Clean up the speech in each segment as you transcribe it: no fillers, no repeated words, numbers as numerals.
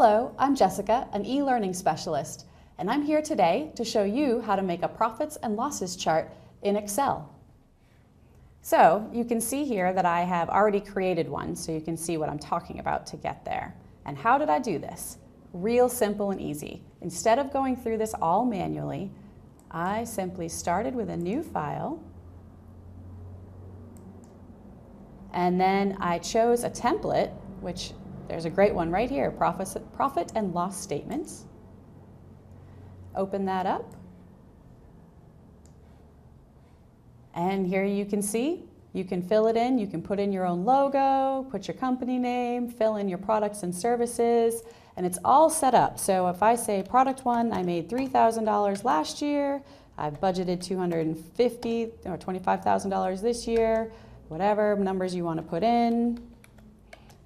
Hello, I'm Jessica, an e-learning specialist, and I'm here today to show you how to make a profits and losses chart in Excel. So you can see here that I have already created one, so you can see what I'm talking about to get there. And how did I do this? Real simple and easy. Instead of going through this all manually, I simply started with a new file, and then I chose a template, which there's a great one right here, profit and loss statements. Open that up. And here you can see, you can fill it in, you can put in your own logo, put your company name, fill in your products and services, and it's all set up. So if I say product one, I made $3,000 last year, I've budgeted $250,000 or $25,000 this year, whatever numbers you want to put in.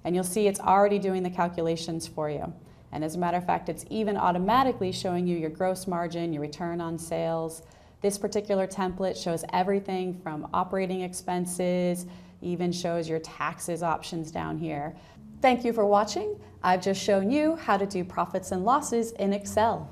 And you'll see it's already doing the calculations for you. And as a matter of fact, it's even automatically showing you your gross margin, your return on sales. This particular template shows everything from operating expenses, even shows your taxes options down here. Thank you for watching. I've just shown you how to do profits and losses in Excel.